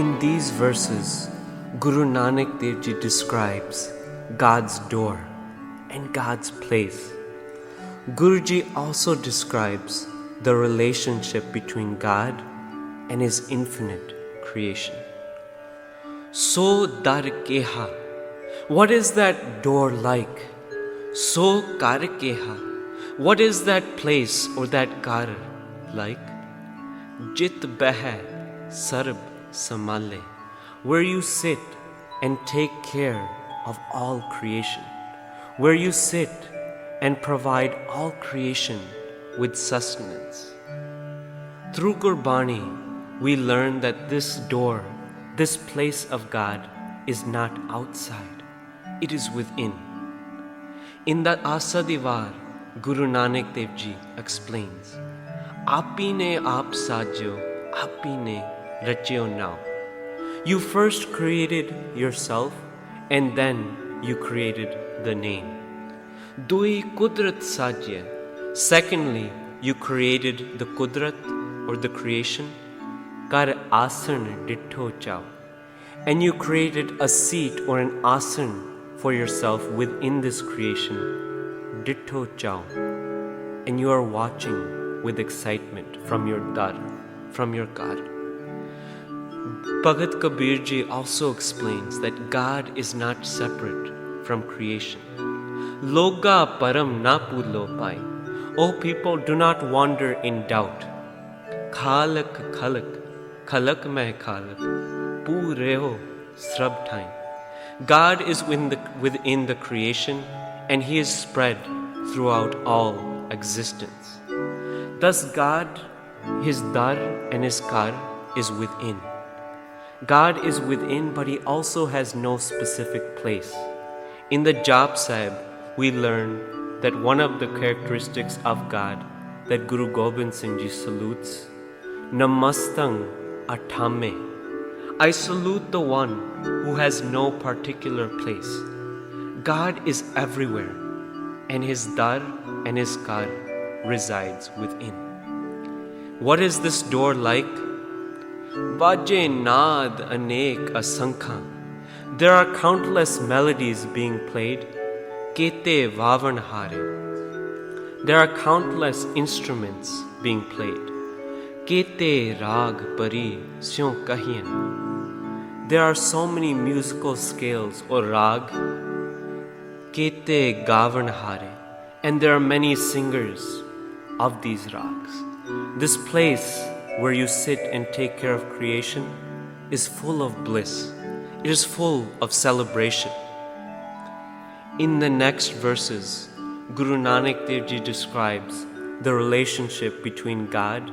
In these verses, Guru Nanak Dev Ji describes God's door and God's place. Guruji also describes the relationship between God and His infinite creation. So dar keha, what is that door like? So kar keha, what is that place or that kar like? Jit beh sarb samale, where you sit and take care of all creation, where you sit and provide all creation with sustenance. Through Gurbani, we learn that this door, this place of God, is not outside, it is within. In the Asa Divar, Guru Nanak Dev Ji explains, Api ne aap sajyo, api ne rachyo now. You first created yourself and then you created the name. Dui kudrat sajya. Secondly, you created the kudrat or the creation. Kar asan ditho chao. And you created a seat or an asan for yourself within this creation. Ditho chao. And you are watching with excitement from your dar, from your God. Bhagat Kabir Ji also explains that God is not separate from creation. Loga param na pulo pai. O people, do not wander in doubt. Khalak khalak, khalak mein khalak, pureho srab time. God is within the creation and He is spread throughout all existence. Thus God, His dar and His kar is within. God is within, but He also has no specific place. In the Japji Sahib, we learn that one of the characteristics of God that Guru Gobind Singh Ji salutes, Namastang Atame. I salute the one who has no particular place. God is everywhere, and His dar and His kar resides within. What is this door like? Vaje naad anek asankha. There are countless melodies being played. Kete vavan hare. There are countless instruments being played. Kete rag pari syon kahiyan. There are so many musical scales or rag. Kete gavan hare. And there are many singers of these rags. This place where you sit and take care of creation is full of bliss. It is full of celebration. In the next verses, Guru Nanak Dev Ji describes the relationship between God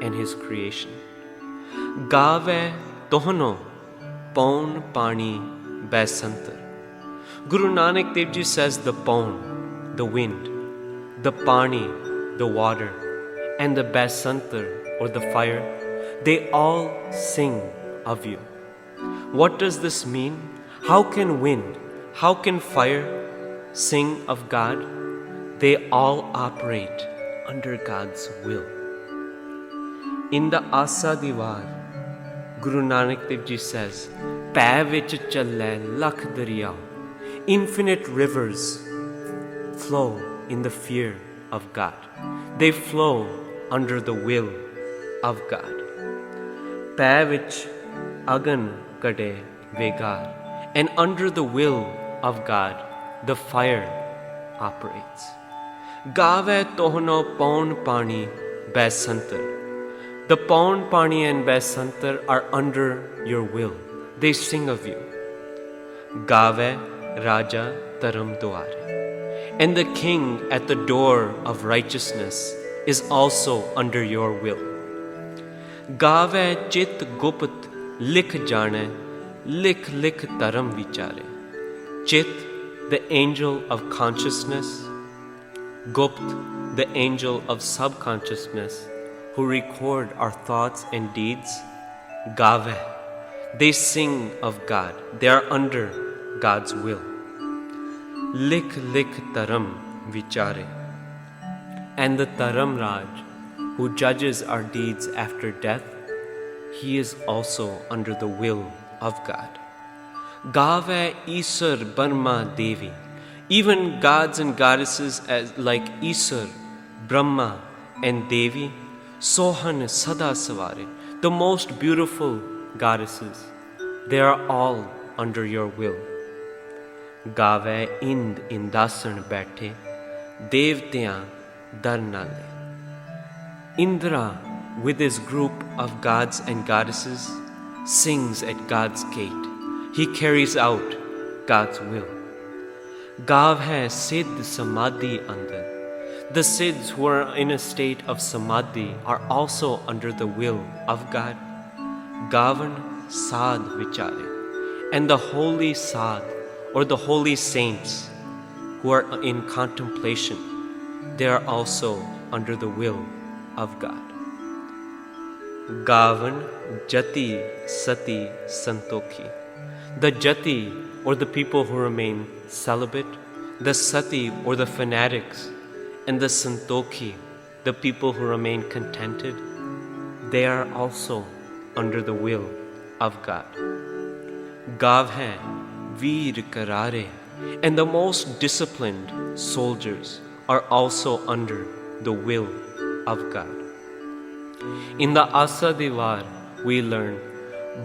and His creation. Gave tohno paun pani baisantar. Guru Nanak Dev Ji says the paun, the wind, the pani, the water, and the baisantar, or the fire, they all sing of you. What does this mean? How can wind, how can fire sing of God? They all operate under God's will. In the Asa Divar, Guru Nanak Dev Ji says, Pੈ vich challe lakh dariyao. Infinite rivers flow in the fear of God. They flow under the will of God. Pੈ vich agan kade vegar. And under the will of God, the fire operates. Gave tohno paun pani baisantar. The paun pani and baisantar are under your will. They sing of you. Gave raja taram duare. And the king at the door of righteousness is also under your will. Gave chit gupt likh jane, likh likh taram vichare. Chit, the angel of consciousness. Gupt, the angel of subconsciousness, who record our thoughts and deeds. Gave, they sing of God. They are under God's will. Likh likh taram vichare. And the Taram Raj, who judges our deeds after death, he is also under the will of God. Gave Isar Brahma Devi. Even gods and goddesses like Isar, Brahma, and Devi, Sohan Sada Savare, the most beautiful goddesses, they are all under your will. Gave Ind Indasan Baithe, Devtyan Darnale. Indra, with his group of gods and goddesses, sings at God's gate. He carries out God's will. Gav hai Siddh Samadhi andar. The Siddhs who are in a state of Samadhi are also under the will of God. Gavan Sadh Vichare. And the holy Sadh, or the holy saints who are in contemplation, they are also under the will of God. Gavan Jati Sati Santokhi. The Jati, or the people who remain celibate, the Sati, or the fanatics, and the Santokhi, the people who remain contented, they are also under the will of God. Gav hai Veer Karare, and the most disciplined soldiers are also under the will of God. In the Asa Divar, we learn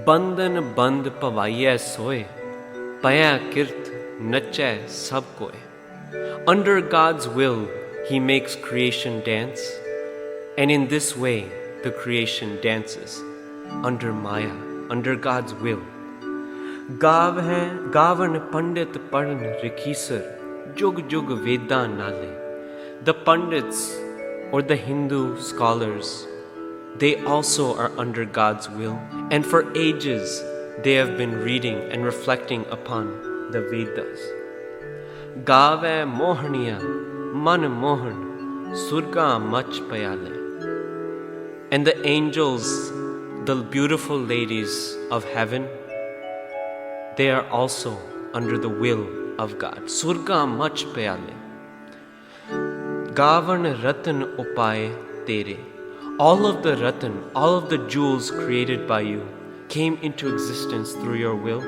Bandhan Bandh Pavaiye Soe, Paya Kirt Nache Sab Koe. Under God's will, He makes creation dance, and in this way, the creation dances under Maya, under God's will. Gavan Pandit Parn Rikhisar, Jug Jug Veda Nale. The Pandits, or the Hindu scholars, they also are under God's will, and for ages they have been reading and reflecting upon the Vedas. Gave Mohaniya Man Mohan Surga Mach Payale. And the angels, the beautiful ladies of heaven, they are also under the will of God. Surga Mach Payale. Gavan Ratan Upaye Tere. All of the Ratan, all of the jewels created by you came into existence through your will.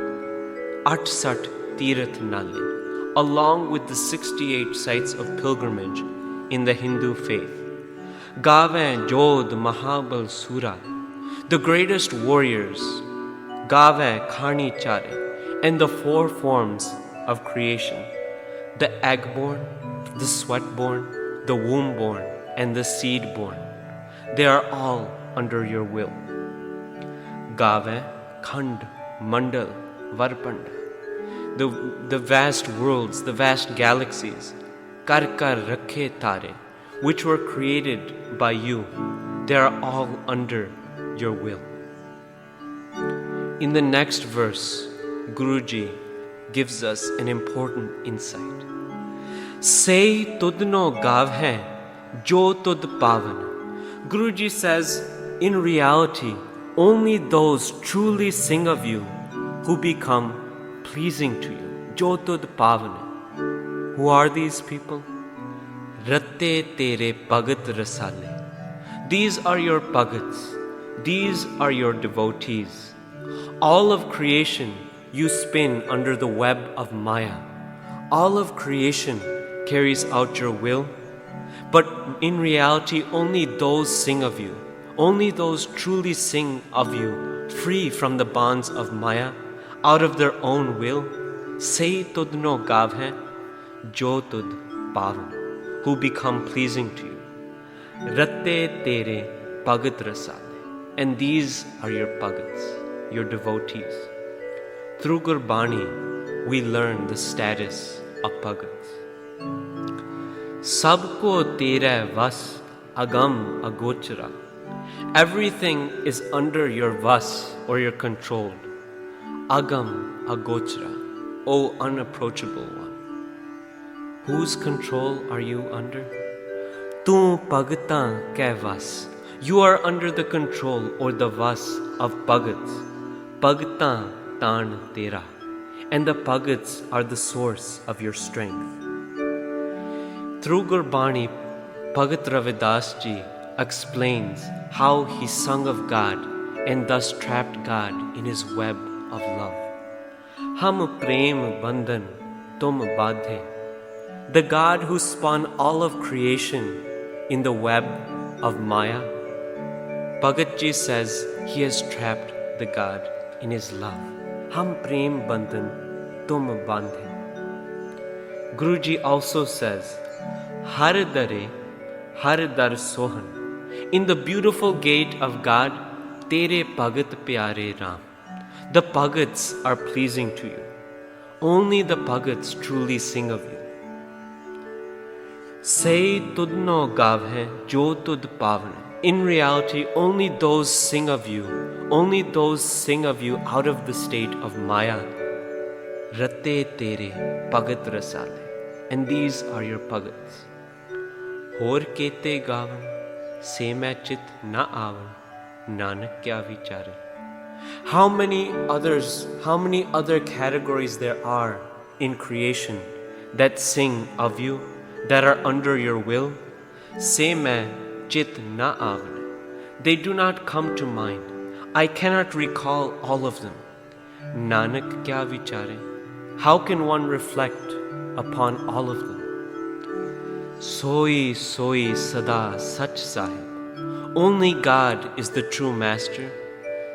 At Sat Tirath Nale, along with the 68 sites of pilgrimage in the Hindu faith. Gave Jod Mahabal Sura, the greatest warriors. Gave Khani Chare, and the four forms of creation: the egg-born, the sweat-born, the womb-born, and the seed-born. They are all under your will. Gave Khand Mandal Varpanda, the vast worlds, the vast galaxies, Karkar Rakhe Tare, which were created by you, they are all under your will. In the next verse, Guruji gives us an important insight. Say tudno gav hai, jo tud pavan. Guruji says, in reality, only those truly sing of you who become pleasing to you. Jo tud pavan. Who are these people? Ratte tere pagat rasale. These are your pagats. These are your devotees. All of creation you spin under the web of Maya. All of creation carries out your will. But in reality, only those sing of you. Only those truly sing of you, free from the bonds of Maya, out of their own will. Say tudno gav hai, jo tud pavan, who become pleasing to you. Ratte tere pagat rasale. And these are your pagats, your devotees. Through Gurbani, we learn the status of pagats. Sabko tera vas agam agochara. Everything is under your vas, or your control. Agam agochara, O unapproachable one. Whose control are you under? Tu pagata ke vas. You are under the control or the vas of pagats. Pagata tan tera. And the pagats are the source of your strength. Through Gurbani, Bhagat Ravidas Ji explains how he sung of God and thus trapped God in his web of love. Hum prem bandhan tum badhe. The God who spun all of creation in the web of Maya, Bhagat Ji says he has trapped the God in his love. Hum prem bandhan tum bandhe. Guruji also says, Har dare, har dar sohan. In the beautiful gate of God, Tere Bhagat Pyare Ram. The Bhagats are pleasing to you. Only the Bhagats truly sing of you. Say tudno gavhe jo tud pavan. In reality, only those sing of you out of the state of Maya. Rate tere Bhagat rasale. And these are your Bhagats. Hor kete gavan, se main chit na avan, Nanak kya vichare. How many other categories there are in creation that sing of you, that are under your will? Se main chit na avan. They do not come to mind. I cannot recall all of them. Nanak kya vichare. How can one reflect upon all of them? Soi soi sada sach Sahib. Only God is the true master.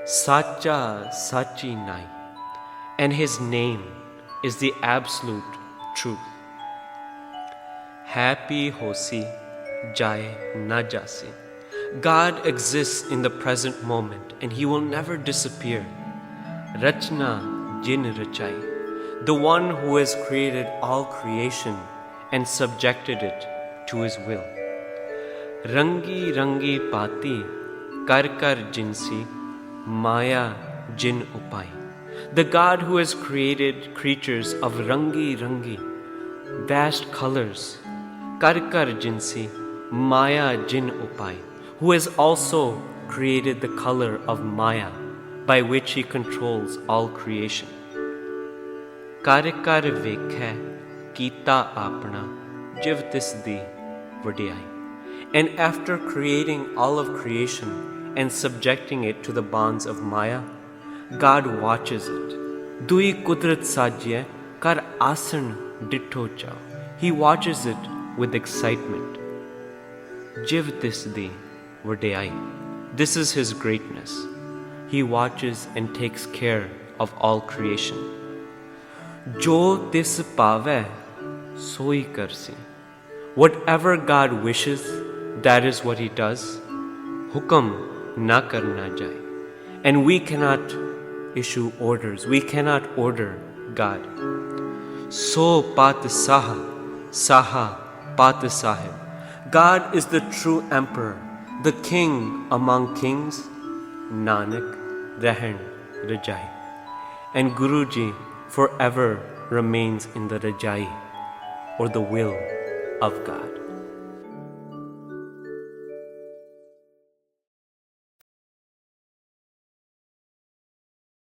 Sacha sachi nai. And his name is the absolute truth. Happy hosi jaye na jasi. God exists in the present moment and he will never disappear. Rachna jin rachai. The one who has created all creation and subjected it to his will. Rangi rangi pati kar kar jinsi maya jin upai. The God who has created creatures of rangi rangi, vast colors, kar kar jinsi maya jin upai, who has also created the color of Maya by which he controls all creation. Kar kar vekhe kita apna jiv tis di vadiyai. And after creating all of creation and subjecting it to the bonds of Maya, God watches it. Dui kudrat sajye kar asan ditto chao. He watches it with excitement. Jiv tis di vadiyai. This is his greatness. He watches and takes care of all creation. Jo tis pave soi karsi. Whatever God wishes, that is what he does. Hukam na karna jai. And we cannot issue orders. We cannot order God. So pat saha, saha pat sahib. God is the true emperor, the king among kings. Nanak Rahan Rajai. And Guruji forever remains in the Rajai, or the will of God.